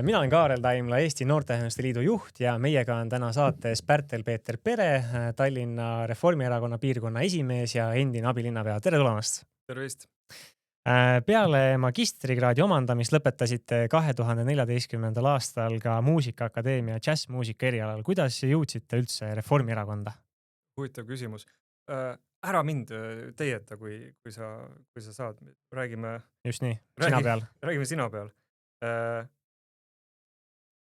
Mina olen Kaarel Taimla, Eesti Noorteühenduste Liidu juht ja meiega on täna saates Pärtel-Peeter Pere, Tallinna Reformierakonna piirkonna esimees ja endine abilinnapea. Tere tulemast! Tervist! Peale magistrikraadi omandamist lõpetasite 2014. aastal ka Muusikaakadeemia džässmuusika erialal. Kuidas jõudsite üldse Reformierakonda? Huvitav küsimus. Ära mind teieta, kui sa saad. Räägime, Just nii, sina räägi, peal. räägime sina peal.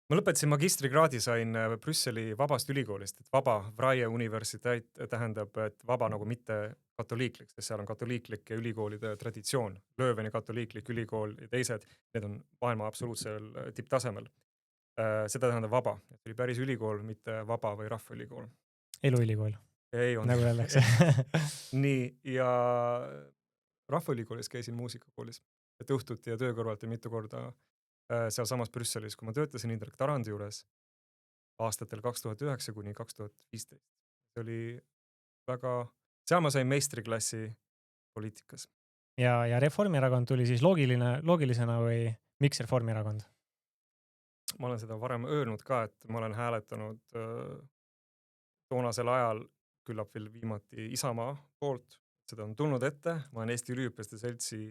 Ma lõpetasin magistrikraadi, sain Brüsseli vabast ülikoolist, et vaba, Vrije universiteit tähendab, et vaba nagu mitte katoliiklik, sest seal on katoliiklik ja ülikoolide traditsioon. Lööveni katoliiklik ülikool ja teised, need on maailma absoluutsel tipptasemel. Seda tähendab vaba. Oli päris ülikool, mitte vaba või rahvaülikool. Eluülikool, Ei on. nagu öeldakse. Nii, ja rahvaülikoolis käisin muusikakoolis, et õhtuti ja töö kõrvalt ja mitu korda seal samas Brüsselis, kui ma töötasin Indrek Tarandi juures aastatel 2009 kuni 2015. See oli väga, seal ma sain meistriklassi poliitikas. Ja Reformierakond tuli siis loogilisena või miks Reformierakond? Ma olen seda varem öelnud ka, et ma olen hääletanud toonasel ajal küllap veel viimati Isamaa poolt. Seda on tulnud ette, ma olen Eesti Üliõpilaste Seltsi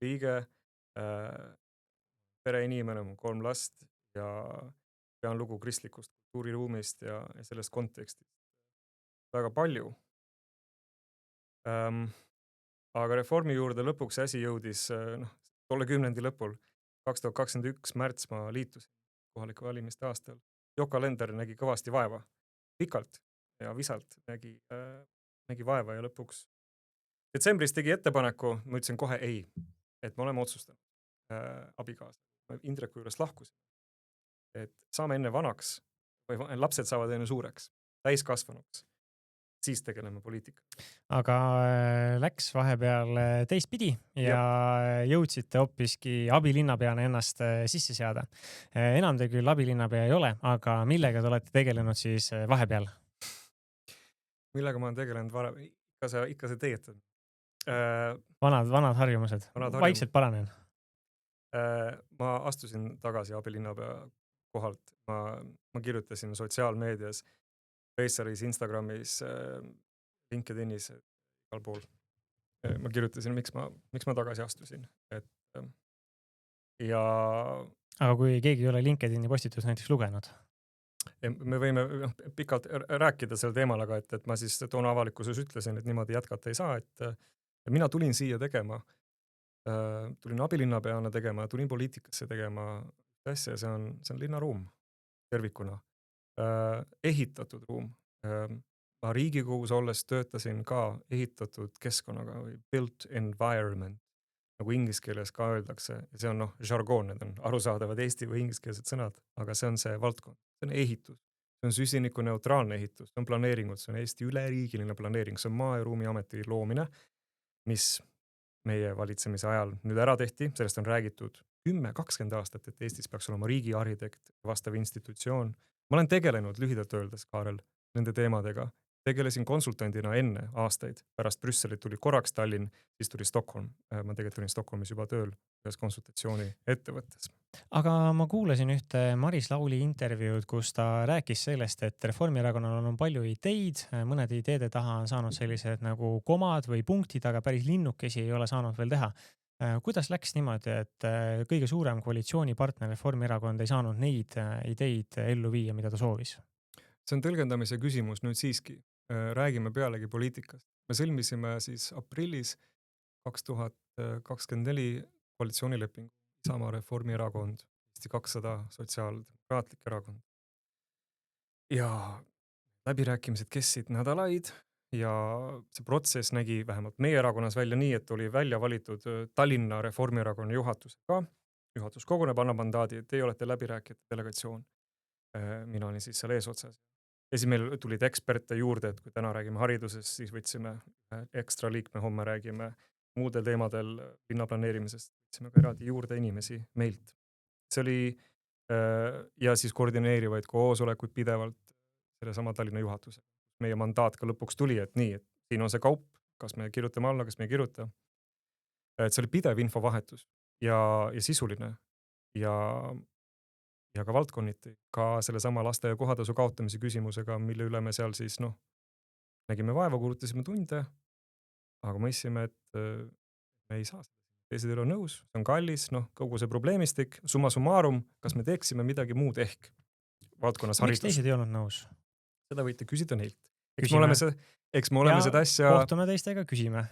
liige, pereinimene, mul 3 last ja pean lugu kristlikust kultuuriruumist ja sellest kontekstist väga palju. Aga reformi juurde lõpuks asi jõudis tolle kümnendi lõpul, 2021 märts ma liitusin kohalike valimiste aastal. Yoko Alender nägi kõvasti vaeva, pikalt ja visalt nägi vaeva ja lõpuks detsembris tegi ettepaneku, ma ütlesin kohe ei, et me oleme otsustanud abikaasa. Indreku juurest lahkusin, et saame enne vanaks või lapsed saavad enne suureks, täiskasvanuks, siis tegeleme poliitika. Aga läks vahepeal teistpidi ja jõudsite hoopiski abilinnapeana ennast sisse seada. Enam te küll abilinnapea ei ole, aga millega te olete tegelenud siis vahepeal? Millega ma olen tegelenud varem? Ikka see teietad. Vanad harjumused. Vaikselt paranen. Ma astusin tagasi abilinnapea kohalt. Ma kirjutasin sotsiaalmeedias, Facebookis, Instagramis, LinkedInis, igal pool. Ma kirjutasin, miks ma tagasi astusin. Aga kui keegi ei ole LinkedIni postitus näiteks lugenud? Me võime pikalt rääkida sel teemal, aga et ma siis toona avalikkuses ütlesin, et niimoodi jätkata ei saa, et mina tulin siia tegema, tulin abilinnapeana tegema, tulin poliitikasse tegema asja, see on linnaruum tervikuna, ehitatud ruum. Ma Riigikogus olles töötasin ka ehitatud keskkonnaga või built environment, nagu inglise keeles ka öeldakse, ja see on žargoon, need on arusaadavad eesti või ingliskeelsed sõnad, aga see on see valdkond, see on ehitus, see on süsinikuneutraalne ehitus, see on planeeringud, see on Eesti üleriigiline planeering, see on Maa- ja Ruumiameti loomine, mis meie valitsemise ajal nüüd ära tehti, sellest on räägitud 10-20 aastat, et Eestis peaks olema riigiarhitekt, vastav institutsioon. Ma olen tegelenud lühidalt öeldes, Kaarel, nende teemadega. Tegelesin konsultandina enne aastaid, pärast Brüsselit tuli korraks Tallinn, siis tuli Stockholm. Ma tegelikult olin Stockholmis juba tööl ühes konsultatsiooni ettevõttes. Aga ma kuulasin ühte Maris Lauli intervjuud, kus ta rääkis sellest, et Reformierakonnal on palju ideid, mõnede ideede taha on saanud sellised nagu komad või punktid, aga päris linnukesi ei ole saanud veel teha. Kuidas läks niimoodi, et kõige suurem koalitsioonipartner Reformierakond ei saanud neid ideid ellu viia, mida ta soovis? See on tõlgendamise küsimus nüüd siiski. Räägime pealegi poliitikast. Me sõlmisime siis aprillis 2024 koalitsioonilepingu Isamaa, Reformierakond, Eesti 200, Sotsiaaldemokraatlik erakond. Ja läbirääkimised kestsid nädalaid ja see protsess nägi vähemalt meie erakonnas välja nii, et oli välja valitud Tallinna Reformierakonna juhatus ka. Juhatus koguneb, annab mandaadi, et teie olete läbirääkijate delegatsioon. Mina olin siis seal eesotsas. Ja siis meil tulid eksperte juurde, et kui täna räägime haridusest, siis võtsime ekstra liikme, homme räägime muudel teemadel linnaplaneerimisest, võtsime ka eraldi juurde inimesi meilt. See oli ja siis koordineerivaid koosolekuid pidevalt selle sama Tallinna juhatuse. Meie mandaat ka lõpuks tuli, et nii, et siin on see kaup, kas me kirjutame alla, kas me ei kirjuta. Et see oli pidev infovahetus ja sisuline ja ja ka valdkonniti, ka selle sama laste kohatasu kaotamise küsimusega, mille üle me seal siis nägime vaeva, kulutasime tunde, aga mõistsime, et me ei saa seda. Teised ei ole nõus, see on kallis, kogu see probleemistik, summa summarum, kas me teeksime midagi muud ehk valdkonnas Miks haridus. teised ei olnud nõus? Seda võite küsida neilt. Küsime. Eks me oleme seda asja, kohtume teistega, küsime.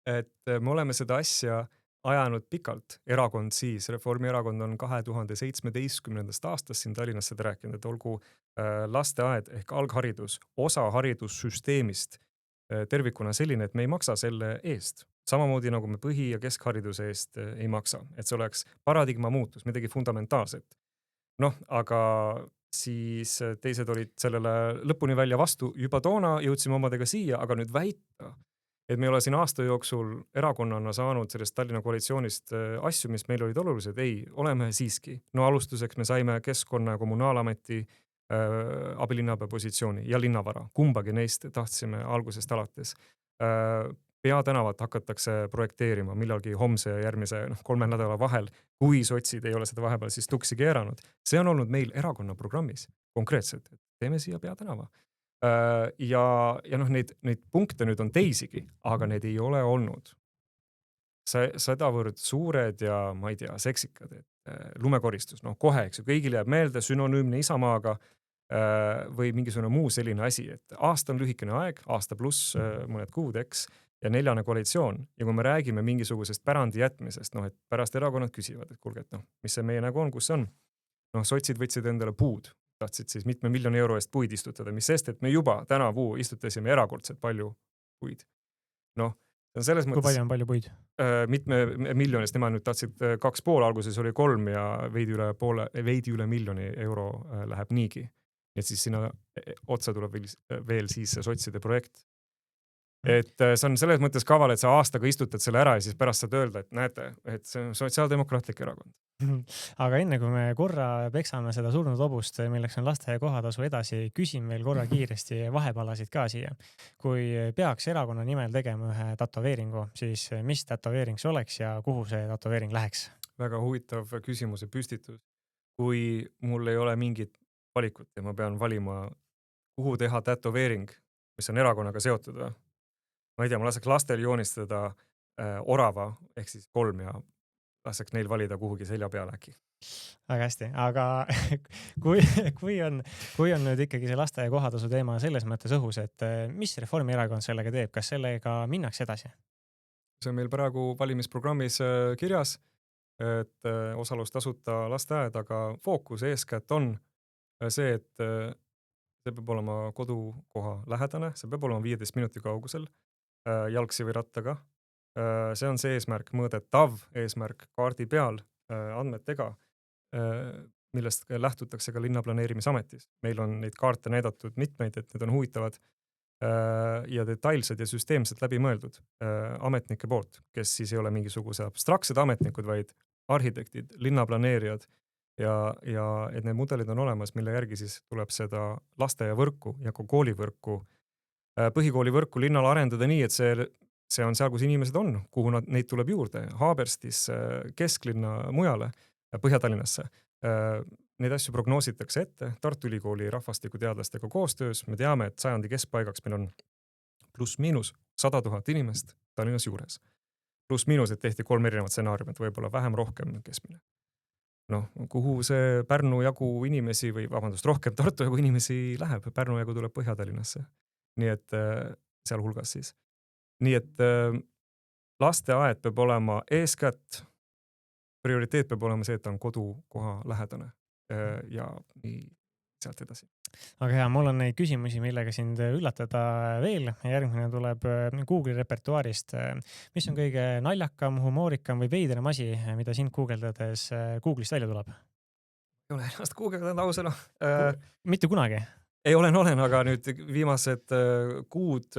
et me oleme seda asja ajanud pikalt. Erakond siis, Reformierakond on 2017. aastast siin Tallinnas seda rääkinud, et olgu lasteaed ehk algharidus, osa haridussüsteemist tervikuna selline, et me ei maksa selle eest. Samamoodi nagu me põhi- ja keskhariduse eest ei maksa. Et see oleks paradigma muutus, midagi fundamentaalset. Aga siis teised olid sellele lõpuni välja vastu. Juba toona jõudsime omadega siia, aga nüüd väita, et me ei ole siin aasta jooksul erakonnana saanud sellest Tallinna koalitsioonist asju, mis meil olid olulised. Ei, oleme siiski. Alustuseks me saime Keskkonna- ja Kommunaalameti abilinnapea positsiooni ja linnavara. Kumbagi neist tahtsime algusest alates. Peatänavat hakatakse projekteerima millalgi homse ja järgmise 3 nädala vahel, kui sotsid ei ole seda vahepeal siis tuksi keeranud. See on olnud meil erakonna programmis konkreetselt, et teeme siia peatänava. Ja neid punkte nüüd on teisigi, aga need ei ole olnud sedavõrd suured ja ma ei tea, seksikad, et lumekoristus, kohe, eks ju, kõigile jääb meelde sünonüümne Isamaaga või mingisugune muu selline asi, et aasta on lühikene aeg, aasta pluss mõned kuud, eks, ja 4. koalitsioon. Ja kui me räägime mingisugusest pärandi jätmisest, et pärast erakonnad küsivad, et kuulge, et mis see meie nägu on, kus see on? Sotsid võtsid endale puud, tahtsid siis mitme miljoni euro eest puid istutada, mis sest, et me juba tänavu istutasime erakordselt palju puid. Selles mõttes, kui palju on palju puid? Mitme miljonist, nemad nüüd tahtsid 2,5, alguses oli 3 ja veidi üle miljoni euro läheb niigi. Et siis sinna otsa tuleb veel siis see sotside projekt. Et see on selles mõttes kaval, et sa aastaga istutad selle ära ja siis pärast saad öelda, et näete, et see on sotsiaaldemokraatlik erakond. Aga enne kui me korra peksame seda surnud hobust, milleks on lasteaia kohatasu edasi, küsin veel korra kiiresti vahepalasid ka siia. Kui peaks erakonna nimel tegema ühe tätoveeringu, siis mis tätoveering see oleks ja kuhu see tätoveering läheks? Väga huvitav küsimuse püstitus. Kui mul ei ole mingit valikut ja ma pean valima, kuhu teha tätoveering, mis on erakonnaga seotud. Ma ei tea, ma laseks lastel joonistada orava ehk siis 3 ja laseks neil valida kuhugi selja peale äkki. Väga hästi, aga kui on nüüd ikkagi see lasteaia kohatasu teema selles mõttes õhus, et mis Reformierakond sellega teeb, kas sellega minnakse edasi? See on meil praegu valimisprogrammis kirjas, et osalustasuta lasteaed, aga fookus eeskätt on see, et see peab olema kodukoha lähedane, see peab olema 15 minuti kaugusel jalgsi või rattaga. See on see eesmärk, mõõdetav eesmärk kaardi peal andmetega, millest lähtutakse ka linnaplaneerimisametis. Meil on neid kaarte näidatud mitmeid, et need on huvitavad ja detailsed ja süsteemselt läbi mõeldud ametnike poolt, kes siis ei ole mingisuguse abstraktsed ametnikud, vaid arhitektid, linnaplaneerijad ja et need mudelid on olemas, mille järgi siis tuleb seda lasteaiavõrku ja ka koolivõrku, põhikoolivõrku linnal arendada nii, et see on seal, kus inimesed on, kuhu neid tuleb juurde, Haaberstis, kesklinna mujale, Põhja-Tallinnasse. Neid asju prognoositakse ette Tartu Ülikooli rahvastikuteadlastega koostöös. Me teame, et sajandi keskpaigaks meil on pluss-miinus 100 000 inimest Tallinnas juures. Pluss-miinus, et tehti 3 erinevat stsenaariumit, võib-olla vähem, rohkem keskmine. Kuhu see Pärnu jagu inimesi või rohkem Tartu jagu inimesi läheb, Pärnu jagu tuleb Põhja-Tallinnasse. Nii et sealhulgas siis. Nii et lasteaed peab olema eeskätt, prioriteet peab olema see, et ta on kodukoha lähedane ja nii sealt edasi. Aga hea, mul on neid küsimusi, millega sind üllatada veel. Järgmine tuleb Google'i repertuaarist. Mis on kõige naljakam, humoorikam või veidram asi, mida sind guugeldades Google'ist välja tuleb? Ei ole ennast guugeldanud ausõna. Mitte kunagi? Ei olen, aga nüüd viimased kuud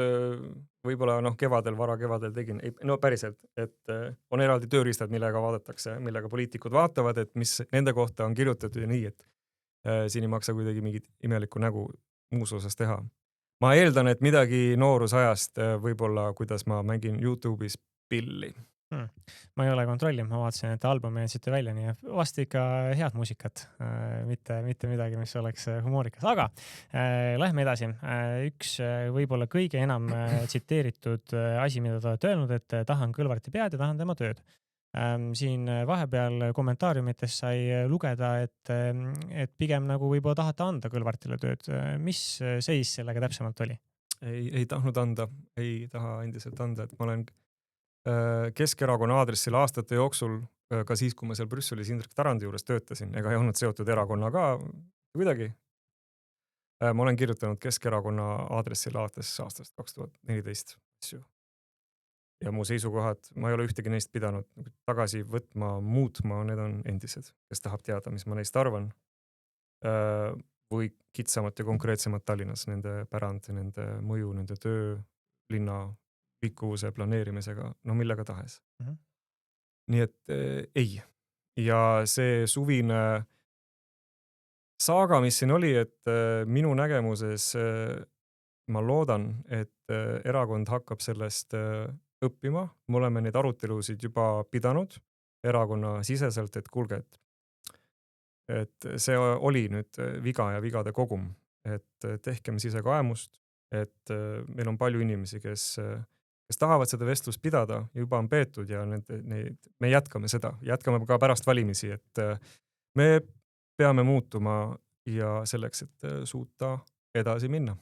võib-olla kevadel, varakevadel tegin. Päriselt, et on eraldi tööriistad, millega vaadatakse, millega poliitikud vaatavad, et mis nende kohta on kirjutatud ja nii, et siin ei maksa kuidagi mingit imelikku nägu muus osas teha. Ma eeldan, et midagi noorusajast võib-olla, kuidas ma mängin YouTube'is pilli. Ma ei ole kontrollinud, ma vaatasin, et albumi andsite välja, nii et vast ikka head muusikat, mitte midagi, mis oleks humoorikas, aga lähme edasi. Üks võib-olla kõige enam tsiteeritud asi, mida te olete öelnud, et tahan Kõlvarti pead ja tahan tema tööd. Siin vahepeal kommentaariumites sai lugeda, et pigem nagu võib-olla tahate anda Kõlvartile tööd. Mis seis sellega täpsemalt oli? Ei tahtnud anda, ei taha endiselt anda, et ma olen Keskerakonna aadressil aastate jooksul, ka siis, kui ma seal Brüsselis Indrek Tarandi juures töötasin, ega ei olnud seotud erakonnaga kuidagi. Ma olen kirjutanud Keskerakonna aadressil alates aastast 2014 asju. Ja mu seisukohad, ma ei ole ühtegi neist pidanud tagasi võtma, muutma, need on endised, kes tahab teada, mis ma neist arvan. Või kitsamat ja konkreetsemat Tallinnas, nende pärand, nende mõju, nende töö, linna liikuvuse planeerimisega, no millega tahes. Nii et ei. Ja see suvine saaga, mis siin oli, et minu nägemuses ma loodan, et erakond hakkab sellest õppima. Me oleme neid arutelusid juba pidanud erakonna siseselt, et kuulge, et see oli nüüd viga ja vigade kogum, et tehkem sisekaemust, et meil on palju inimesi, kes tahavad seda vestlust pidada, juba on peetud ja me jätkame seda, jätkame ka pärast valimisi, et me peame muutuma ja selleks, et suuta edasi minna.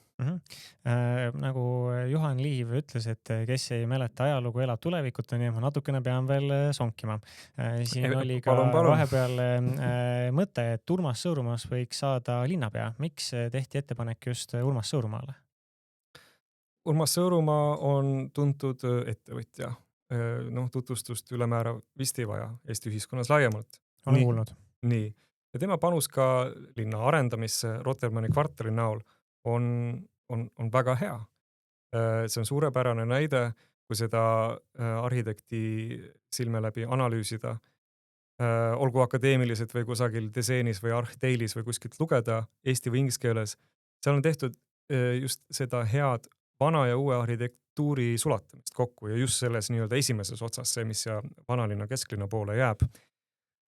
Nagu Juhan Liiv ütles, et kes ei mäleta ajalugu, elab tulevikut, nii ma natukene pean veel sonkima. Siin oli ka vahepeal mõte, et Urmas Sõõrumaast võiks saada linnapea. Miks tehti ettepanek just Urmas Sõõrumaale? Urmas Sõõrumaa on tuntud ettevõtja. Tutvustust ülemäära vist ei vaja Eesti ühiskonnas laiemalt. Olen kuulnud. Nii. Ja tema panus ka linna arendamisse Rotermanni kvartali näol on väga hea. See on suurepärane näide, kui seda arhitekti silme läbi analüüsida, olgu akadeemiliselt või kusagil deseenis või arhteilis või kuskilt lugeda eesti või inglise keeles. Seal on tehtud just seda head vana ja uue arhitektuuri sulatamist kokku ja just selles nii-öelda esimeses otsas see, mis vanalinna kesklinna poole jääb.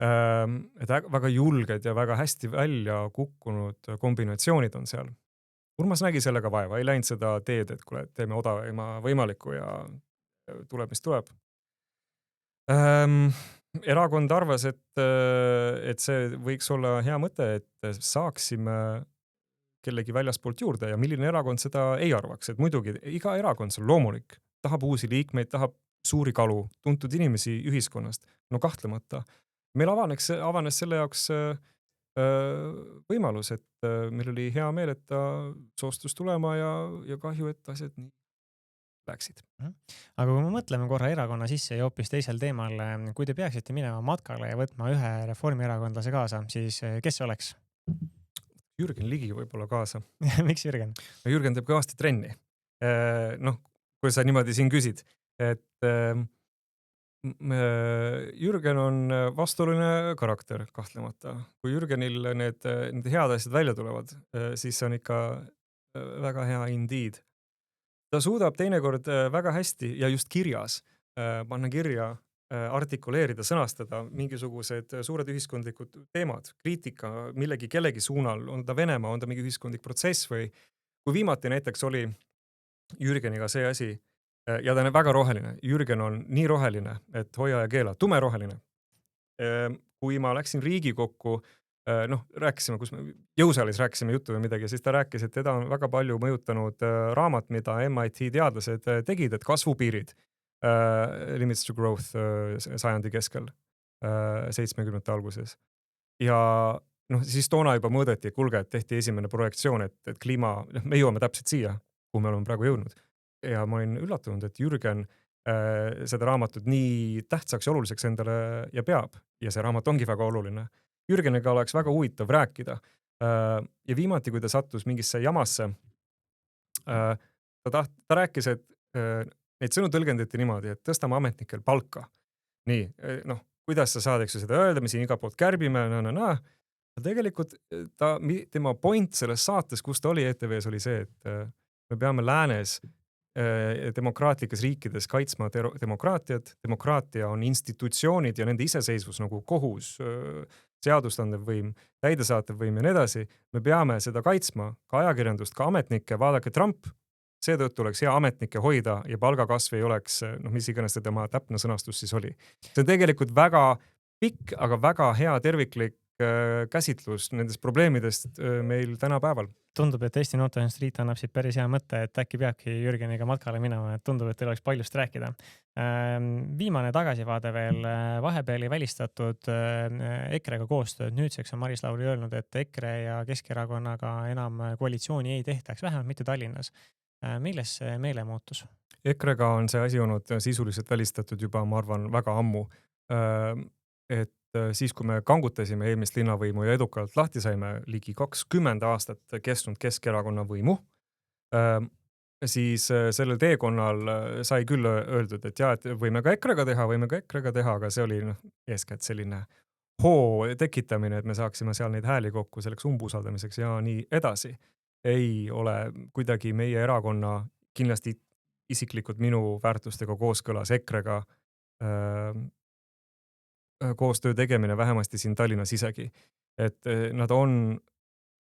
Et väga julged ja väga hästi välja kukkunud kombinatsioonid on seal. Urmas nägi sellega vaeva, ei läinud seda teed, et kuule, teeme odavama võimaliku ja tuleb, mis tuleb. Erakond arvas, et see võiks olla hea mõte, et saaksime kellegi väljaspoolt juurde ja milline erakond seda ei arvaks, et muidugi iga erakond see on loomulik, tahab uusi liikmeid, tahab suuri kalu, tuntud inimesi ühiskonnast, no kahtlemata. Meil avanes selle jaoks võimalus, et meil oli hea meel, et ta soostus tulema ja kahju, et asjad nii läksid. Aga kui me mõtleme korra erakonna sisse ja hoopis teisel teemal, kui te peaksite minema matkale ja võtma ühe reformierakondlase kaasa, siis kes see oleks? Jürgen Ligi võib-olla kaasa. Miks Jürgen? Jürgen teeb kõvasti trenni. Kui sa niimoodi siin küsid, et Jürgen on vastuoluline karakter kahtlemata. Kui Jürgenil need head asjad välja tulevad, siis see on ikka väga hea indeed. Ta suudab teinekord väga hästi ja just kirjas panna kirja, artikuleerida, sõnastada mingisugused suured ühiskondlikud teemad, kriitika kellegi suunal, on ta Venemaa, on ta mingi ühiskondlik protsess või kui viimati näiteks oli Jürgeniga see asi, ja ta on väga roheline. Jürgen on nii roheline, et hoia ja keela, tumeroheline. Kui ma läksin Riigikokku, rääkisime, kus me jõusaalis rääkisime juttu või midagi, siis ta rääkis, et teda on väga palju mõjutanud raamat, mida MIT teadlased tegid, et kasvupiirid, Limits to Growth sajandi keskel, 70 alguses. Ja siis toona juba mõõdeti, kulge, et tehti esimene projektsioon, et kliima, me jõuame täpselt siia, kuhu me oleme praegu jõudnud. Ja ma olin üllatunud, et Jürgen seda raamatut nii tähtsaks ja oluliseks endale ja peab. Ja see raamat ongi väga oluline. Jürgeniga oleks väga huvitav rääkida. Ja viimati, kui ta sattus mingisse jamasse, ta rääkis, et neid sõnu tõlgendati niimoodi, et tõstame ametnikel palka. Nii, kuidas sa saad seda öelda, me siin iga poolt kärbime, Tegelikult tema point selles saates, kus ta oli ETV-s, oli see, et me peame läänes demokraatlikes riikides kaitsma demokraatiat, demokraatia on institutsioonid ja nende iseseisvus nagu kohus, seadustandev võim, täidesaatev võim ja nii edasi, me peame seda kaitsma, ka ajakirjandust, ka ametnikke, vaadake Trump, seetõttu oleks hea ametnikke hoida ja palgakasv ei oleks, mis iganes see tema täpne sõnastus siis oli. See on tegelikult väga pikk, aga väga hea terviklik käsitlus nendest probleemidest meil tänapäeval. Tundub, et Eesti Noorteühenduste Liit annab siit päris hea mõtte, et äkki peabki Jürgeniga matkale minema, et tundub, et teil oleks paljust rääkida. Viimane tagasivaade veel, vahepeal ei välistatud EKRE-ga koostööd. Nüüdseks on Maris Lauri öelnud, et EKRE ja Keskerakonnaga enam koalitsiooni ei tehtaks, vähemalt mitte Tallinnas. Milles see meelemuutus? EKRE-ga on see asi olnud sisuliselt välistatud juba, ma arvan, väga ammu. Et siis, kui me kangutasime eelmist linnavõimu ja edukalt lahti saime ligi 20 aastat kestnud Keskerakonna võimu, siis sellel teekonnal sai küll öeldud, et jah, et võime ka EKRE-ga teha, aga see oli eeskätt selline hoo tekitamine, et me saaksime seal neid hääli kokku selleks umbusaldamiseks ja nii edasi. Ei ole kuidagi meie erakonna, kindlasti isiklikult minu väärtustega kooskõlas EKRE-ga koostöö tegemine vähemasti siin Tallinnas isegi. Et nad on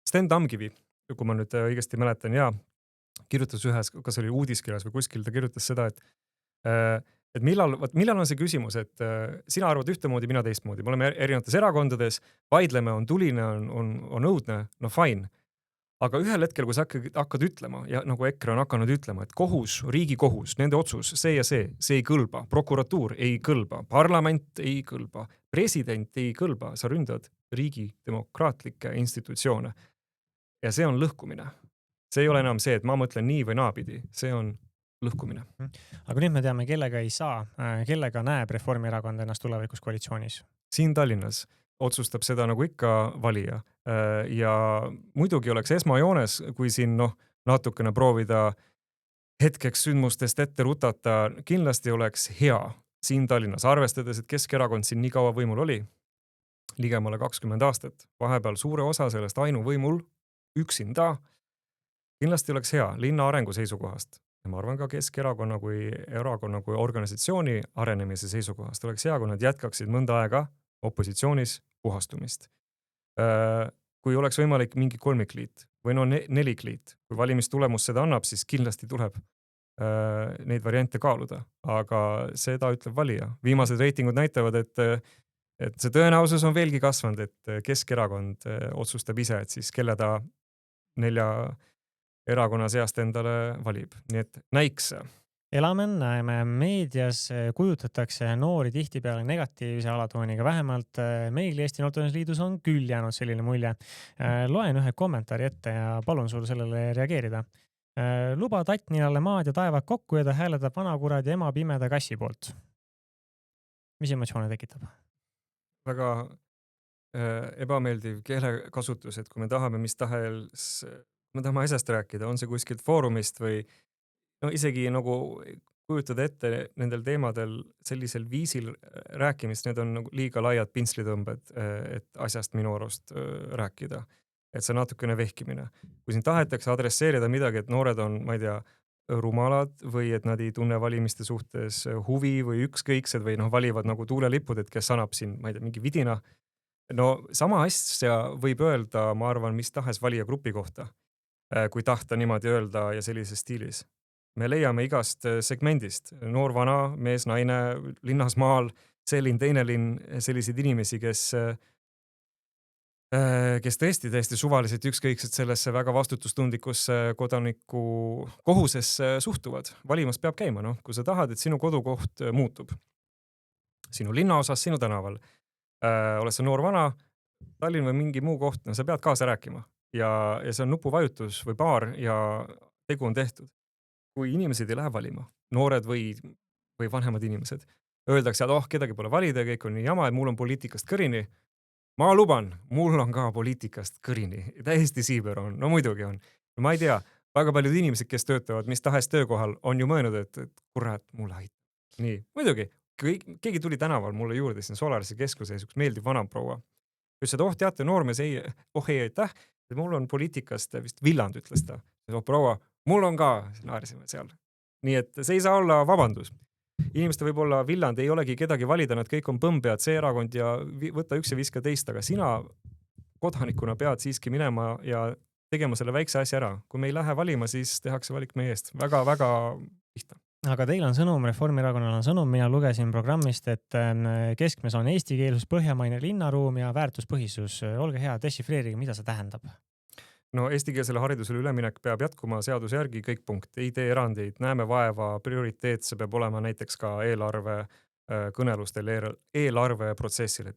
Sten Tamkivi, kui ma nüüd õigesti mäletan, kirjutas ühes, kas oli uudiskirjas või kuskil, ta kirjutas seda, et millal on see küsimus, et sina arvad ühtemoodi, mina teistmoodi. Me oleme erinevates erakondades, vaidleme, on tuline, on õudne, no fine. Aga ühel hetkel, kui sa hakkad ütlema, ja nagu EKRE on hakanud ütlema, et kohus, riigi kohus, nende otsus, see ja see ei kõlba, prokuratuur ei kõlba, parlament ei kõlba, president ei kõlba, sa ründad riigi demokraatlikke institutsioone. Ja see on lõhkumine. See ei ole enam see, et ma mõtlen nii või naapidi, see on lõhkumine. Aga nüüd me teame, kellega ei saa, kellega näeb Reformierakond ennast tulevikus koalitsioonis? Siin Tallinnas otsustab seda nagu ikka valija. Ja muidugi oleks esmajoones, kui siin natukene proovida hetkeks sündmustest ette rutata, kindlasti oleks hea siin Tallinnas, arvestades, et Keskerakond siin nii kaua võimul oli, ligemale 20 aastat, vahepeal suure osa sellest ainuvõimul üksinda, kindlasti oleks hea linna arengu seisukohast. Ja ma arvan ka Keskerakonna kui erakonna kui organisatsiooni arenemise seisukohast oleks hea, kui nad jätkaksid mõnda aega opositsioonis puhastumist. Kui oleks võimalik mingi kolmikliit või 4 kliit, kui valimistulemus seda annab, siis kindlasti tuleb neid variante kaaluda, aga seda ütleb valija. Viimased reitingud näitavad, et see tõenäosus on veelgi kasvanud, et Keskerakond otsustab ise, et siis kelle ta 4 erakonna seast endale valib. Nii et näiks. Elame, näeme, meedias kujutatakse noori tihtipeale negatiivse alatooniga, vähemalt meil Eesti Noorteühenduste Liidus on küll jäänud selline mulje. Loen ühe kommentaari ette ja palun sul sellele reageerida. Luba tattninale maad ja taevad kokku ja ta hääletab vanakurad ja ema pimeda kassi poolt. Mis emotsioone tekitab? Väga ebameeldiv keelekasutus, et kui me tahame me tahame asjast rääkida, on see kuskilt foorumist või isegi nagu kujutada ette nendel teemadel sellisel viisil rääkimist, need on nagu liiga laiad pintslitõmbed, et asjast minu arust rääkida. Et see natukene vehkimine. Kui siin tahetakse adresseerida midagi, et noored on, ma ei tea, rumalad või et nad ei tunne valimiste suhtes huvi või ükskõiksed või valivad nagu tuulelipud, et kes annab siin, ma ei tea, mingi vidina. No sama asja võib öelda, ma arvan, mis tahes valijagrupi kohta, kui tahta niimoodi öelda ja sellises stiilis. Me leiame igast segmendist, noor, vana, mees, naine, linnas, maal, see linn, teine linn, selliseid inimesi, kes tõesti suvaliselt ükskõikselt sellesse väga vastutustundlikusse kodaniku kohusesse suhtuvad. Valimas peab käima, kui sa tahad, et sinu kodukoht muutub. Sinu linnaosas, sinu tänaval. Oled sa noor, vana, Tallinn või mingi muu koht, sa pead kaasa rääkima. Ja see on nupuvajutus või paar ja tegu on tehtud. Kui inimesed ei lähe valima, noored või vanemad inimesed, öeldakse, et kedagi pole valida, kõik on nii jama, et mul on poliitikast kõrini. Ma luban, mul on ka poliitikast kõrini. Täiesti siiber on, no muidugi on. No ma ei tea, väga paljud inimesed, kes töötavad mis tahes töökohal, on ju mõelnud, et kurat, mulle aitab. Nii, muidugi, keegi tuli tänaval mulle juurde siin Solarise keskuses, üks meeldiv vanamproua. Ütles, et teate, noormees ei aitäh, et mul on poliitikast vist Villand ütles ta. Proua, mul on ka, naersime seal. nii et see ei saa olla vabandus. Inimeste võib-olla Villand ei olegi kedagi valida, nad kõik on põmbead, see erakond ja võta üks ja viska teist, aga sina kodanikuna pead siiski minema ja tegema selle väikse asja ära. Kui me ei lähe valima, siis tehakse valik meie eest. Väga-väga lihtne. Aga teil on sõnum, Reformierakonnal on sõnum, mina lugesin programmist, et keskmes on eestikeelsus, põhjamaine linnaruum ja väärtuspõhisus. Olge hea, dešifreerige, mida see tähendab? No eestikeelsele haridusele üleminek peab jätkuma seaduse järgi kõik punkt. Ei tee erandeid, näeme vaeva, prioriteet, see peab olema näiteks ka eelarve kõnelustel, eelarve protsessil.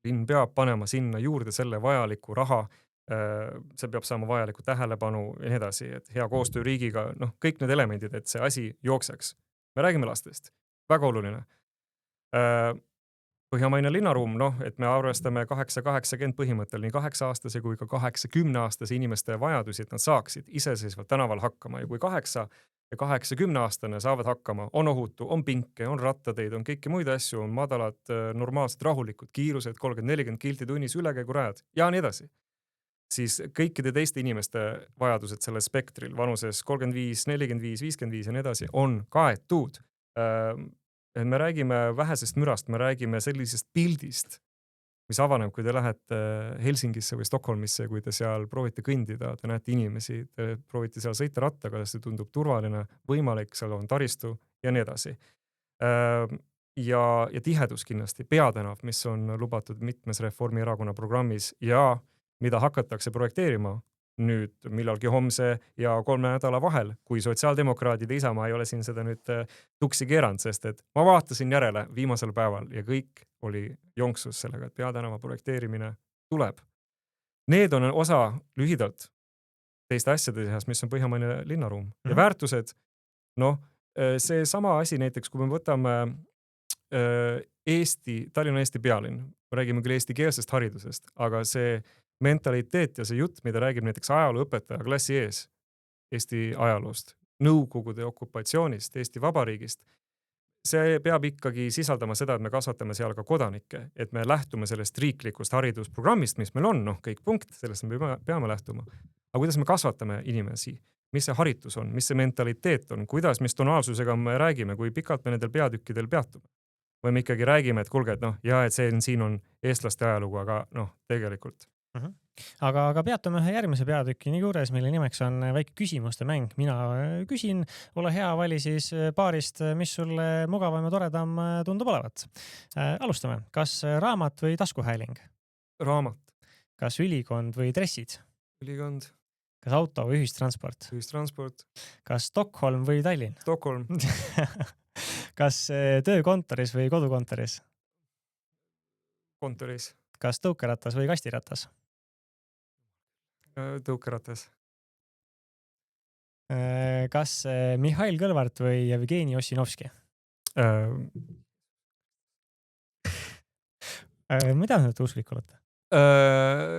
Linn peab panema sinna juurde selle vajaliku raha, see peab saama vajaliku tähelepanu ja nii edasi, et hea koostöö riigiga, kõik need elemendid, et see asi jookseks. Me räägime lastest. Väga oluline. Põhjamaine linnaruum, et me arvestame 8-80 põhimõttel nii 8-aastase kui ka 80-aastase inimeste vajadusi, et nad saaksid iseseisvalt tänaval hakkama. Ja kui 8 ja 80-aastane saavad hakkama, on ohutu, on pinke, on rattateid, on kõiki muid asju, on madalad, normaalsed, rahulikud kiirused, 30-40 kilti tunnis ülekäigurajad ja nii edasi. Siis kõikide teiste inimeste vajadused selle spektril vanuses 35, 45, 55 ja nii edasi on kaetud. Me räägime vähesest mürast, me räägime sellisest pildist, mis avaneb, kui te lähete Helsingisse või Stockholmisse, kui te seal proovite kõndida, te näete inimesi, te proovite seal sõita rattaga, see tundub turvaline, võimalik, seal on taristu ja nii edasi. Ja tihedus kindlasti, peatänav, mis on lubatud mitmes Reformierakonna programmis ja mida hakatakse projekteerima nüüd millalgi homse ja 3 nädala vahel, kui sotsiaaldemokraadid ja Isamaa ei ole siin seda nüüd tuksi keeranud, sest et ma vaatasin järele viimasel päeval ja kõik oli jonksus sellega, et peatänava projekteerimine tuleb. Need on osa lühidalt teiste asjade seas, mis on põhjamaine linnaruum. Ja väärtused, see sama asi näiteks, kui me võtame Tallinna Eesti pealinn, räägime küll eestikeelsest haridusest, aga see mentaliteet ja see jutt, mida räägib näiteks ajalooõpetaja klassi ees Eesti ajaloost, Nõukogude okupatsioonist, Eesti Vabariigist, see peab ikkagi sisaldama seda, et me kasvatame seal ka kodanikke, et me lähtume sellest riiklikust haridusprogrammist, mis meil on, kõik punkt, sellest me peame lähtuma. Aga kuidas me kasvatame inimesi? Mis see haritus on? Mis see mentaliteet on? Kuidas, mis tonaalsusega me räägime, kui pikalt me nendel peatükkidel peatume? Või me ikkagi räägime, et kuulge, et see siin on eestlaste ajalugu, aga tegelikult. Aga peatume ühe järgmise peatükini juures, mille nimeks on väike küsimuste mäng. Mina küsin, ole hea, vali siis paarist, mis sulle mugavam ja toredam tundub olevat. Alustame. Kas raamat või taskuhääling? Raamat. Kas ülikond või dressid? Ülikond. Kas auto või ühistransport? Ühistransport. Kas Stockholm või Tallinn? Stockholm. Kas töökontoris või kodukontoris? Kontoris. Kas tõukeratas või kastiratas? Tõukeratas. Kas Mihhail Kõlvart või Jevgeni Ossinovski? Ma tean, et usklik olete.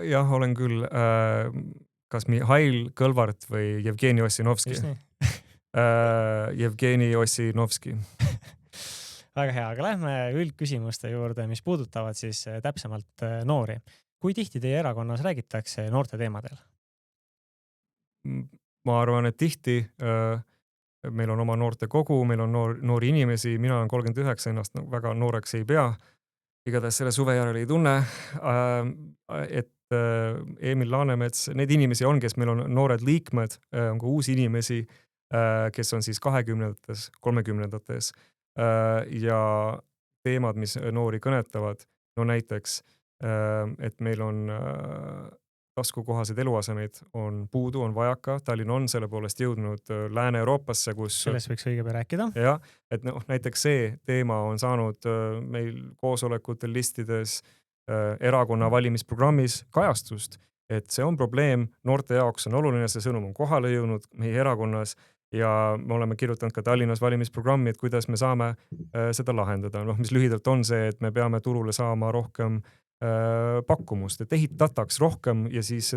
Jah, olen küll. Kas Mihhail Kõlvart või Jevgeni Ossinovski? Jevgeni Ossinovski. Väga hea, aga lähme üldküsimuste juurde, mis puudutavad siis täpsemalt noori. Kui tihti teie erakonnas räägitakse noorte teemadel? Ma arvan, et tihti. Meil on oma noorte kogu, meil on noori inimesi, mina olen 39, ennast väga nooreks ei pea. Igatahes selle suve järel ei tunne, et Emil Laanemets, need inimesi on, kes meil on noored liikmed, on ka uusi inimesi, kes on siis 20-ndates, 30-ndates ja teemad, mis noori kõnetavad, näiteks, et meil on taskukohased eluasemeid on puudu, on vajaka, Tallinn on selle poolest jõudnud Lääne-Euroopasse, kus selles võiks õige pea rääkida. Ja, et näiteks see teema on saanud meil koosolekutel listides erakonna valimisprogrammis kajastust, et see on probleem, noorte jaoks on oluline, see sõnum on kohale jõudnud meie erakonnas ja me oleme kirjutanud ka Tallinnas valimisprogrammi, et kuidas me saame seda lahendada. Mis lühidalt on see, et me peame turule saama rohkem pakkumust, et ehitataks rohkem ja siis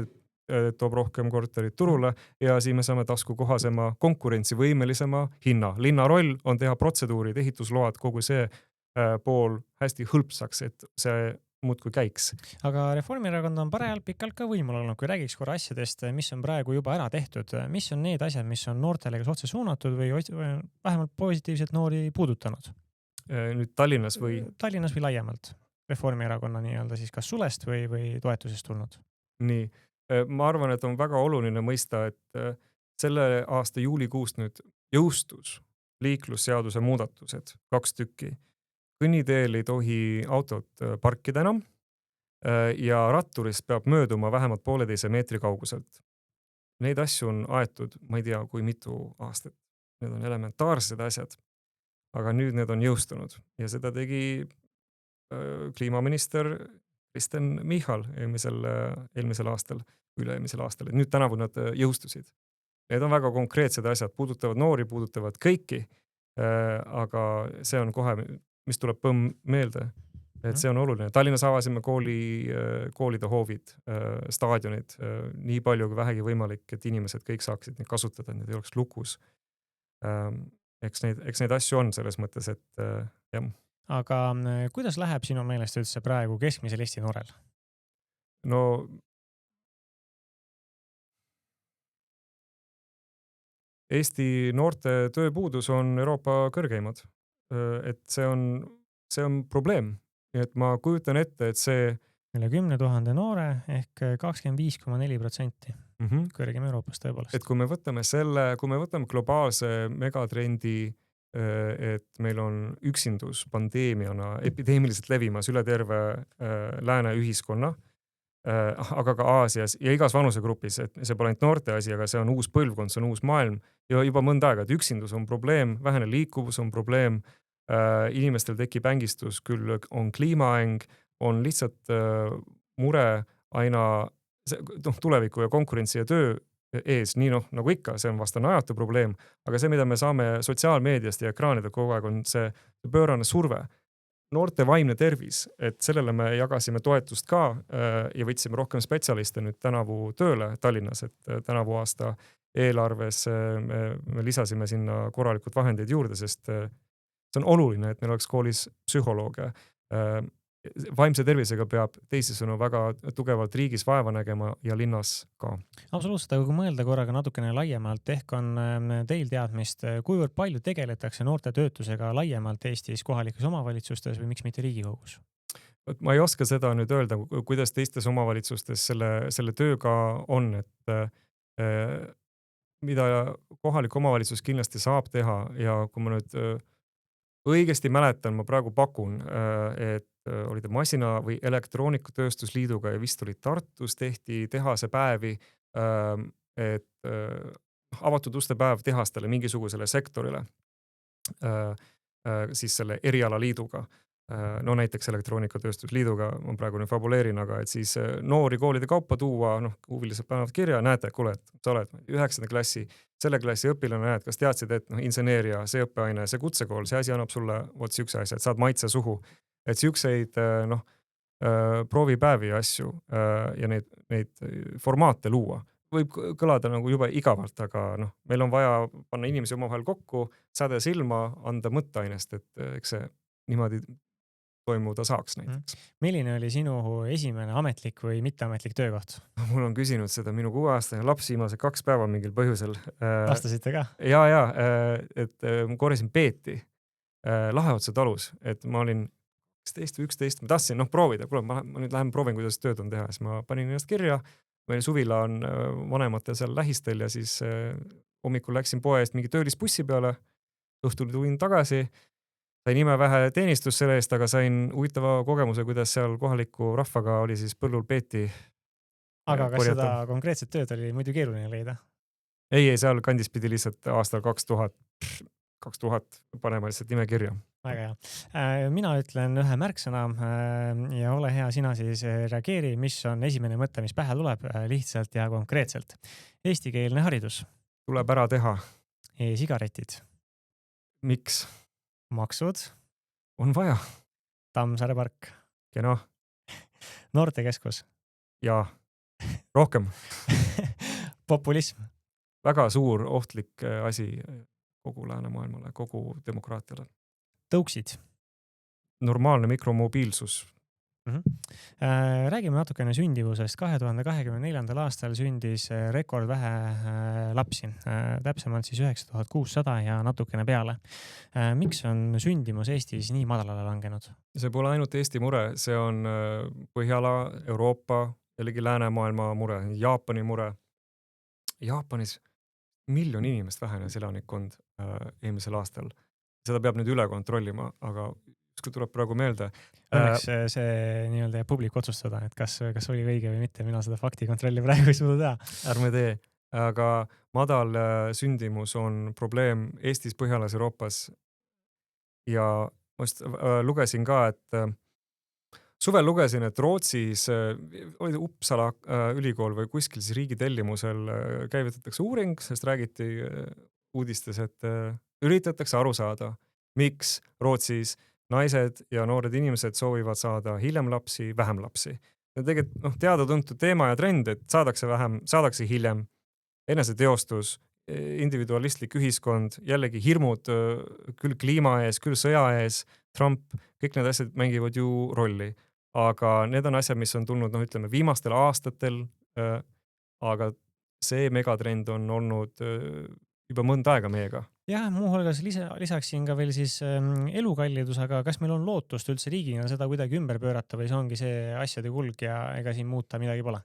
toob rohkem korterit turule ja siis me saame taskukohasema, konkurentsivõimelisema hinna. Linna roll on teha protseduurid, ehitusload, kogu see pool hästi hõlpsaks, et see muudkui käiks. aga Reformierakond on parajalt pikalt ka võimul olnud, kui räägiks korra asjadest, mis on praegu juba ära tehtud, mis on need asjad, mis on noortele kas otse suunatud või vähemalt positiivselt noori puudutanud? Nüüd Tallinnas või? Tallinnas või laiemalt Reformierakonna nii-öelda siis kas sulest või toetusest tulnud? Nii, ma arvan, et on väga oluline mõista, et selle aasta juulikuust nüüd jõustus liiklusseaduse muudatused, 2 tükki. Kõnniteel ei tohi autot parkida enam ja ratturist peab mööduma vähemalt 1,5 meetri kauguselt. Neid asju on aetud, ma ei tea, kui mitu aastat. Need on elementaarsed asjad, aga nüüd need on jõustunud ja seda tegi kliimaminister Kristen Michal eelmisel aastal, üle-eelmisel aastal, et nüüd tänavu nad jõustusid. Need on väga konkreetsed asjad, puudutavad noori, puudutavad kõiki, aga see on kohe, mis tuleb meelde, et see on oluline. Tallinnas avasime koolide hoovid, staadionid, nii palju kui vähegi võimalik, et inimesed kõik saaksid neid kasutada, need ei oleks lukus. Eks neid asju on selles mõttes, et jah. Aga kuidas läheb sinu meelest üldse praegu keskmisel Eesti noorel? No Eesti noorte tööpuudus on Euroopa kõrgeimad. Et see on probleem. Nii et ma kujutan ette, et see üle 10 000 noore ehk 25,4% kõrgem Euroopas tõepoolest. Et kui me võtame globaalse megatrendi, et meil on üksindus pandeemiana epideemiliselt levimas üle terve lääne ühiskonna, aga ka Aasias ja igas vanusegrupis, et see pole ainult noorte asi, aga see on uus põlvkond, see on uus maailm ja juba mõnda aega, et üksindus on probleem, vähene liikuvus on probleem, inimestel tekib ängistus, küll on kliimaäng, on lihtsalt mure aina tuleviku ja konkurentsi ja töö ees, nii nagu ikka, see on vast ajatu probleem, aga see, mida me saame sotsiaalmeediast ja ekraanida kogu aeg, on see pöörane surve. Noorte vaimne tervis, et sellele me jagasime toetust ka ja võtsime rohkem spetsialiste nüüd tänavu tööle Tallinnas, et tänavu aasta eelarves me lisasime sinna korralikud vahendeid juurde, sest see on oluline, et meil oleks koolis psühholooge. Vaimse tervisega peab teisisõnu väga tugevalt riigis vaeva nägema ja linnas ka. Absoluutselt, aga kui mõelda korraga natukene laiemalt, ehk on teil teadmist, kuivõrd palju tegeletakse noorte töötusega laiemalt Eestis kohalikes omavalitsustes või miks mitte Riigikogus? Ma ei oska seda nüüd öelda, kuidas teistes omavalitsustes selle tööga on, et mida kohalik omavalitsus kindlasti saab teha ja kui ma nüüd õigesti mäletan, ma praegu pakun, et olid masina- või elektroonikatööstusliiduga ja vist oli Tartus tehti tehase päevi, et avatud uste päev tehastele mingisugusele sektorile, siis selle erialaliiduga. No näiteks elektroonikatööstusliiduga, ma praegu nüüd fabuleerin, aga et siis noori koolide kaupa tuua, huvilised panevad kirja, näete, kuule, et sa oled 9. klassi, selle klassi õpilane, näed, kas teadsid, et inseneeria, see õppeaine, see kutsekool, see asi annab sulle vot siukse asja, et saad maitse suhu. Et siukseid proovipäevi ja asju ja neid formaate luua. Võib kõlada nagu jube igavalt, aga meil on vaja panna inimesi omavahel kokku, säde silma, anda mõtteainest, et eks see niimoodi toimuda saaks näiteks. Milline oli sinu esimene ametlik või mitteametlik töökoht? Mul on küsinud seda minu 6-aastane laps viimase 2 päeva mingil põhjusel. Vastasite ka? Ja, et ma korjasin peeti Laheotsa talus, et ma olin 12 või 11, ma tahtsin proovida, kuule, ma nüüd lähen proovin, kuidas tööd on teha, siis ma panin ennast kirja, meil suvila on vanematel seal lähistel ja siis hommikul läksin poe eest mingi töölisbussi peale, õhtul tulin tagasi, sain imevähe teenistus selle eest, aga sain huvitava kogemuse, kuidas seal kohaliku rahvaga oli siis põllul peeti. Aga kas seda konkreetset tööd oli muidu keeruline leida? Ei, seal kandis pidi lihtsalt aastal 2000 panema lihtsalt nime kirja. Väga hea. Mina ütlen ühe märksõna ja ole hea, sina siis reageeri, mis on esimene mõte, mis pähe tuleb lihtsalt ja konkreetselt. Eestikeelne haridus. Tuleb ära teha. E-sigaretid. Miks? Maksud. On vaja. Tammsaare park. Kena. Noortekeskus. Ja, rohkem. Populism. Väga suur ohtlik asi kogu läänemaailmale, kogu demokraatiale. Tõuksid. Normaalne mikromobiilsus. Mhm. Räägime natukene sündivusest. 2024. aastal sündis rekordvähe lapsi, täpsemalt siis 9600 ja natukene peale. Miks on sündimus Eestis nii madalale langenud? See pole ainult Eesti mure, see on Põhjala, Euroopa, jällegi läänemaailma mure, Jaapani mure. Jaapanis 1 000 000 inimest vähenes elanikkond eelmisel aastal. Seda peab nüüd üle kontrollima, aga ükskord tuleb praegu meelde. Õnneks see nii-öelda jääb publiku otsustada, et kas oli õige või mitte. Mina seda faktikontrolli praegu ei suuda teha. Ärme tee, aga madal sündimus on probleem Eestis, Põhjalas, Euroopas. Ja ma just lugesin ka, et suvel lugesin, et Rootsis oli Uppsala ülikool või kuskil siis riigi tellimusel käivitatakse uuring, sest räägiti uudistes, et üritatakse aru saada, miks Rootsis naised ja noored inimesed soovivad saada hiljem lapsi, vähem lapsi. Ja tegelikult teada-tuntud teema ja trend, et saadakse vähem, saadakse hiljem, eneseteostus, individualistlik ühiskond, jällegi hirmud küll kliima ees, küll sõja ees, Trump, kõik need asjad mängivad ju rolli. Aga need on asjad, mis on tulnud, ütleme, viimastel aastatel, aga see megatrend on olnud juba mõnda aega meiega. Jah, muuhulgas lisaksin ka veel siis elukallidus, aga kas meil on lootust üldse riigina seda kuidagi ümber pöörata või see ongi see asjade kulg ja ega siin muuta midagi pole?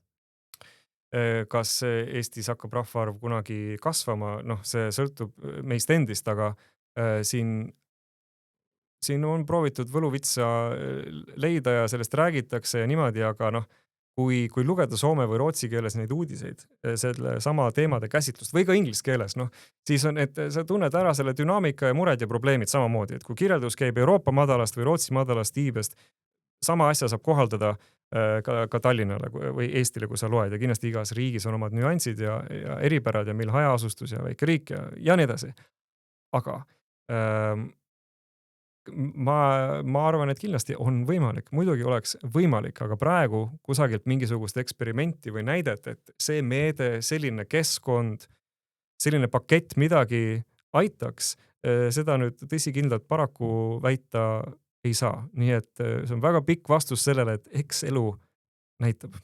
Kas Eestis hakkab rahvaarv kunagi kasvama? See sõltub meist endist, aga siin on proovitud võluvitsa leida ja sellest räägitakse ja niimoodi, aga kui lugeda soome või rootsi keeles neid uudiseid, selle sama teemade käsitlust või ka inglise keeles, siis on, et sa tunned ära selle dünaamika ja mured ja probleemid samamoodi, et kui kirjeldus käib Euroopa madalast või Rootsi madalast iibest, sama asja saab kohaldada ka Tallinnale või Eestile, kui sa loed ja kindlasti igas riigis on omad nüansid ja eripärad ja meil hajaasustus ja väike riik ja nii edasi. Aga ma arvan, et kindlasti on võimalik, muidugi oleks võimalik, aga praegu kusagilt mingisugust eksperimenti või näidet, et see meede, selline keskkond, selline pakett midagi aitaks, seda nüüd tõsikindlalt paraku väita ei saa. Nii et see on väga pikk vastus sellele, et eks elu näitab.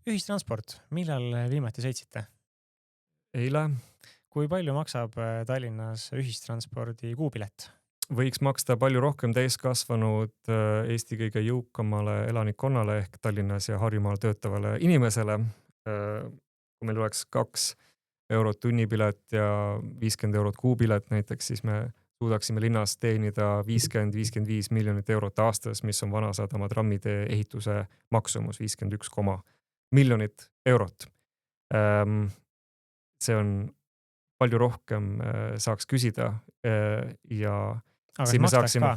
Ühistransport, millal viimati sõitsite? Eile. Kui palju maksab Tallinnas ühistranspordi kuupilet? Võiks maksta palju rohkem täiskasvanud Eesti kõige jõukamale elanikkonnale ehk Tallinnas ja Harjumaal töötavale inimesele. Kui meil oleks 2 eurot tunnipilet ja 50 eurot kuupilet näiteks, siis me suudaksime linnas teenida 50-55 miljonit eurot aastas, mis on Vanasadama trammidee ehituse maksumus 51 miljonit eurot. See on palju rohkem saaks küsida ja aga see maksaks ka.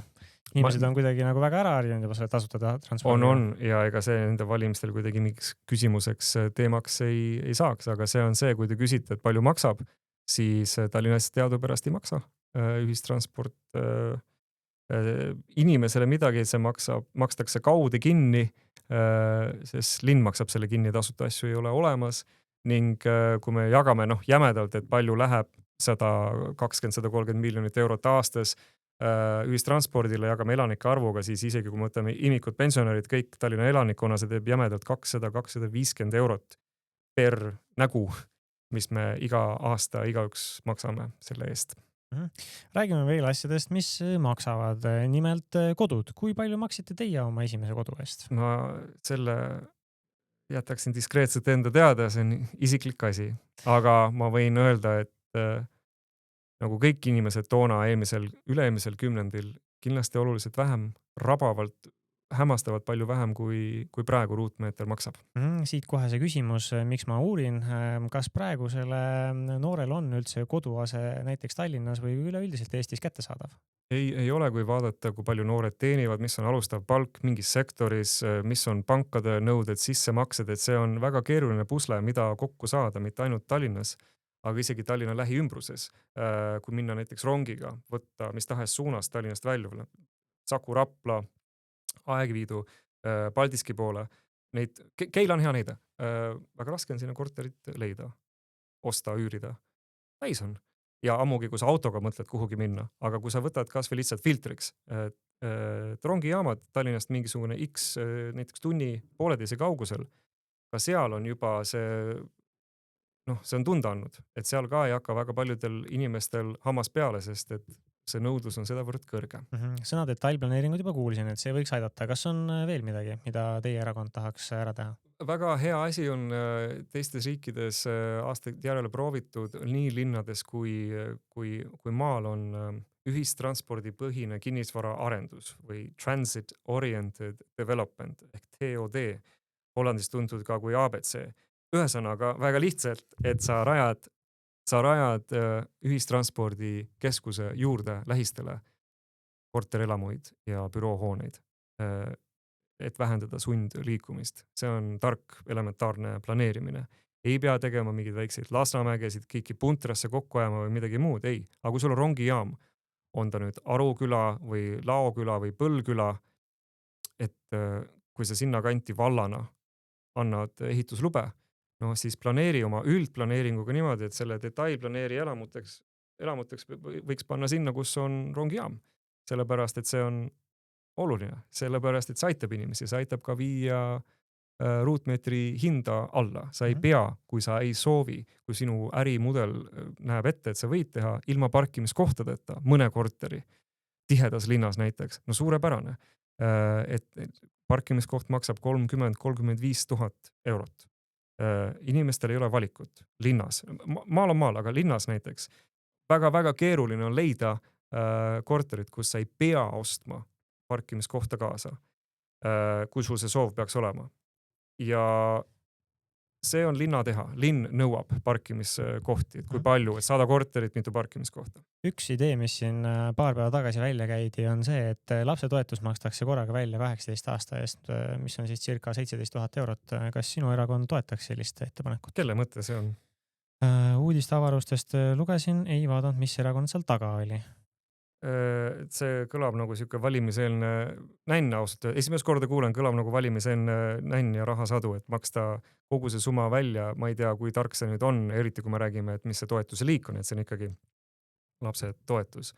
Inimesed on kuidagi nagu väga ära harjunud juba selle tasuta transpordiga. On ja ega see nende valimistel kuidagi mingiks küsimuseks teemaks ei saaks, aga see on see, kui te küsite, et palju maksab, siis Tallinnas teadupärast ei maksa ühistransport inimesele midagi, see makstakse kaude kinni, sest linn maksab selle kinni, tasuta asju ei ole olemas ning kui me jagame jämedalt, et palju läheb 120-130 miljonit eurot aastas ühistranspordile, jagame elanike arvuga, siis isegi kui me võtame imikud, pensionärid, kõik Tallinna elanikkonna, see teeb jämedalt 200-250 eurot per nägu, mis me iga aasta igaüks maksame selle eest. Räägime veel asjadest, mis maksavad. Nimelt kodud. Kui palju maksite teie oma esimese kodu eest? Ma selle jätaksin diskreetselt enda teada, see on isiklik asi. Aga ma võin öelda, et nagu kõik inimesed toona üle-eelmisel kümnendil kindlasti oluliselt vähem, rabavalt, hämmastavalt palju vähem, kui praegu ruutmeeter maksab. Siit kohe see küsimus, miks ma uurin, kas praegusele noorel on üldse koduase näiteks Tallinnas või üleüldiselt Eestis kättesaadav? Ei ole, kui vaadata, kui palju noored teenivad, mis on alustav palk mingis sektoris, mis on pankade nõuded, sissemaksed, et see on väga keeruline pusle, mida kokku saada, mitte ainult Tallinnas, aga isegi Tallinna lähiümbruses. Kui minna näiteks rongiga, võtta mis tahes suunas Tallinnast välja, Saku, Rapla, Aegviidu, Paldiski poole, Keila on hea näide. Väga raske on sinna korterit leida, osta, üürida. Täis on. Ja ammugi, kui sa autoga mõtled kuhugi minna, aga kui sa võtad kas või lihtsalt filtriks, et rongijaamad Tallinnast mingisugune X näiteks tunni pooleteise kaugusel, ka seal on juba see, noh, see on tunda andnud, et seal ka ei hakka väga paljudel inimestel hammas peale, sest et see nõudlus on sedavõrd kõrge. Sõna detailplaneeringud juba kuulsin, et see võiks aidata. Kas on veel midagi, mida teie erakond tahaks ära teha? Väga hea asi on teistes riikides aastaid järele proovitud nii linnades kui maal on ühistranspordipõhine kinnisvara arendus või Transit Oriented Development ehk TOD, Hollandis tuntud ka kui ABC. Ühesõnaga väga lihtsalt, et sa rajad ühistranspordikeskuse juurde lähistele korterelamuid ja büroohooneid, et vähendada sundliikumist. See on tark, elementaarne planeerimine. Ei pea tegema mingeid väikseid Lasnamägesid, kõiki puntrasse kokku ajama või midagi muud, ei. Aga kui sul on rongijaam, on ta nüüd Aruküla või Laoküla või Põlküla, et kui sa sinna kanti vallana annad ehituslube, no siis planeeri oma üldplaneeringuga niimoodi, et selle detailplaneeri elamuteks võiks panna sinna, kus on rongijaam. Sellepärast, et see on oluline, sellepärast, et see aitab inimesi, see aitab ka viia ruutmeetri hinda alla. Sa ei pea, kui sa ei soovi, kui sinu ärimudel näeb ette, et sa võid teha ilma parkimiskohtadeta mõne korteri tihedas linnas näiteks, no suurepärane, et parkimiskoht maksab 30-35 000 eurot. Inimestel ei ole valikut linnas. Maal on maal, aga linnas näiteks väga-väga keeruline on leida korterit, kus sa ei pea ostma parkimiskohta kaasa, kui sul see soov peaks olema. Ja see on linna teha. Linn nõuab parkimiskohti, et kui palju, et 100 korterit, mitu parkimiskohta. Üks idee, mis siin paar päeva tagasi välja käidi, on see, et lapsetoetus makstakse korraga välja 18 aasta eest, mis on siis circa 17 000 eurot. Kas sinu erakond toetaks sellist ettepanekut? Kelle mõte see on? Uudiste avarustest lugesin, ei vaadanud, mis erakond seal taga oli. See kõlab nagu siuke valimiseelne nänn ausalt. Esimest korda kuulen, kõlab nagu valimiseelne nänn ja rahasadu, et maksta kogu see summa välja. Ma ei tea, kui tark see nüüd on, eriti kui me räägime, et mis see toetuse liik on, et see on ikkagi lapse toetus.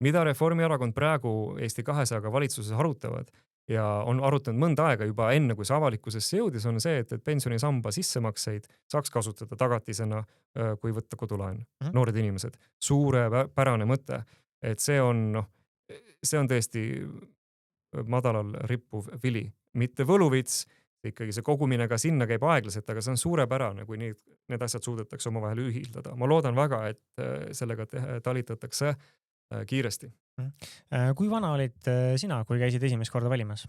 Mida Reformierakond praegu Eesti 200-ga valitsuses arutavad ja on arutanud mõnda aega juba enne, kui see avalikkusesse jõudis, on see, et pensionisamba sissemakseid saaks kasutada tagatisena, kui võtta kodulaen. Noored inimesed. Suurepärane mõte. Et see on tõesti madalal rippuv vili. Mitte võluvits, ikkagi see kogumine ka sinna käib aeglaselt, aga see on suurepärane, kui need asjad suudetakse omavahel ühildada. Ma loodan väga, et sellega talitatakse kiiresti. Kui vana olid sina, kui käisid esimest korda valimas?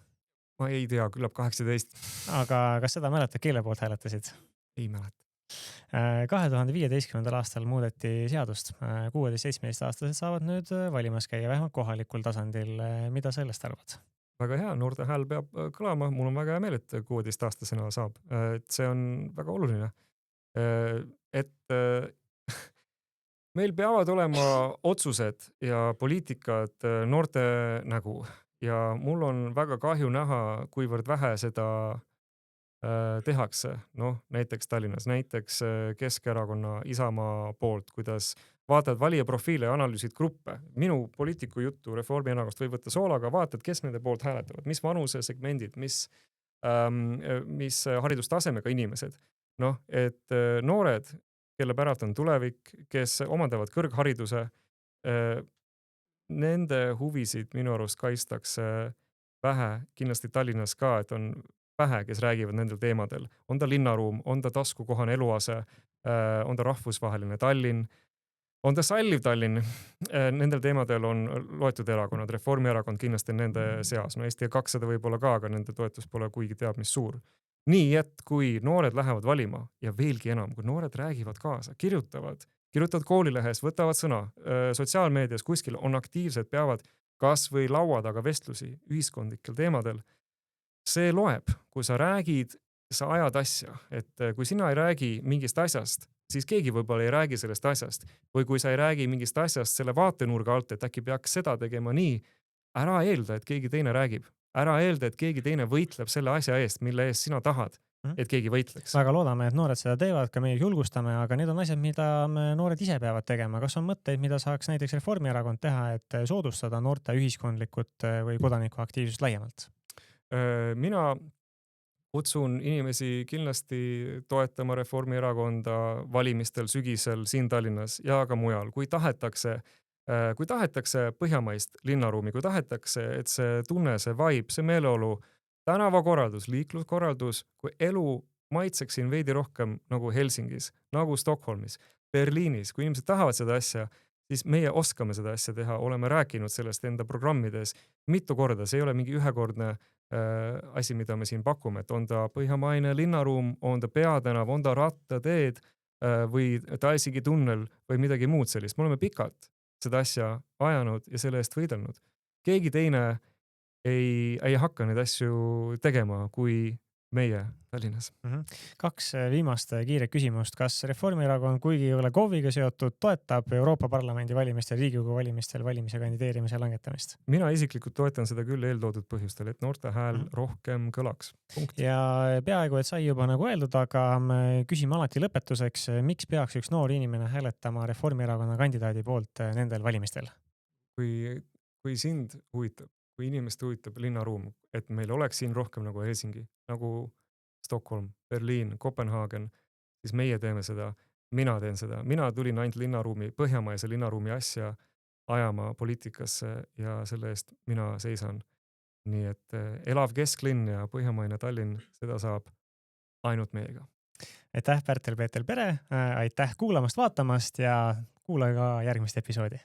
Ma ei tea, küllap 18. Aga kas seda mäletad, kelle poolt hääletasid? Ei mäleta. 2015. aastal muudeti seadust. 16-17 aastased saavad nüüd valimas käia vähemalt kohalikul tasandil. Mida sellest arvad? Väga hea, noorte hääl peab kõlama. Mul on väga hea meel, et 16-aastasena saab. Et see on väga oluline. Et meil peavad olema otsused ja poliitikad noorte nägu. Ja mul on väga kahju näha, kuivõrd vähe seda tehakse, näiteks Tallinnas, näiteks Keskerakonna Isamaa poolt, kuidas vaatad valija profiile ja analüüsid gruppe. Minu poliitiku juttu Reformierakonnast võib võtta soolaga, vaatad, kes nende poolt hääletavad, mis vanuse segmendid, mis haridustasemega inimesed. Et noored, kelle päralt on tulevik, kes omandavad kõrghariduse, nende huvisid minu arust kaitstakse vähe, kindlasti Tallinnas ka, et on vähe, kes räägivad nendel teemadel. On ta linnaruum, on ta taskukohane eluase, on ta rahvusvaheline Tallinn, on ta salliv Tallinn. Nendel teemadel on loetud erakonnad, Reformierakond kindlasti nende seas. Eesti 200 võib-olla ka, aga nende toetus pole kuigi teab mis suur. Nii, et kui noored lähevad valima ja veelgi enam, kui noored räägivad kaasa, kirjutavad koolilehes, võtavad sõna, sotsiaalmeedias kuskil on aktiivsed, peavad kas või laua taga vestlusi ühiskondlikel teemadel. See loeb, kui sa räägid, sa ajad asja, et kui sina ei räägi mingist asjast, siis keegi võib-olla ei räägi sellest asjast. Või kui sa ei räägi mingist asjast selle vaatenurga alt, et äkki peaks seda tegema nii, ära eelda, et keegi teine räägib. Ära eelda, et keegi teine võitleb selle asja eest, mille eest sina tahad. et keegi võitleks. Väga loodame, et noored seda teevad, ka meie julgustame, aga need on asjad, mida noored ise peavad tegema. Kas on mõtteid, mida saaks näiteks Reformierakond teha, et soodustada noorte ühiskondlikut või kodanikuaktiivsust laiemalt? Mina kutsun inimesi kindlasti toetama Reformierakonda valimistel sügisel siin Tallinnas ja ka mujal, kui tahetakse põhjamaist linnaruumi, kui tahetakse, et see tunne, see vibe, see meeleolu, tänavakorraldus, liikluskorraldus, kui elu maitseks siin veidi rohkem nagu Helsingis, nagu Stockholmis, Berliinis, kui inimesed tahavad seda asja, siis meie oskame seda asja teha, oleme rääkinud sellest enda programmides mitu korda, see ei ole mingi ühekordne asi, mida me siin pakume, et on ta põhjamaine linnaruum, on ta peatänav, on ta rattateed või Talsigi tunnel või midagi muud sellist. Me oleme pikalt seda asja ajanud ja selle eest võidelnud. Keegi teine ei hakka neid asju tegema kui meie Tallinnas. 2 viimast kiiret küsimust. Kas Reformierakond, kuigi ei ole KOV-iga seotud, toetab Euroopa Parlamendi valimistel, Riigikogu valimistel valimise kandideerimise langetamist? Mina isiklikult toetan seda küll eeltoodud põhjustel, et noorte hääl rohkem kõlaks. Punkt. Ja peaaegu, et sai juba nagu öeldud, aga me küsime alati lõpetuseks, miks peaks üks noor inimene hääletama Reformierakonna kandidaadi poolt nendel valimistel? Kui sind huvitab, kui inimest huvitab linnaruum, et meil oleks siin rohkem nagu Helsingi, nagu Stockholm, Berliin, Kopenhaagen, siis meie teeme seda, mina teen seda. Mina tulin ainult linnaruumi, põhjamaise linnaruumi asja ajama poliitikasse ja selle eest mina seisan. Nii et elav kesklinn ja põhjamaine Tallinn, seda saab ainult meiega. Aitäh, Pärtel-Peeter Pere, aitäh kuulamast, vaatamast ja kuule ka järgmist episoodi.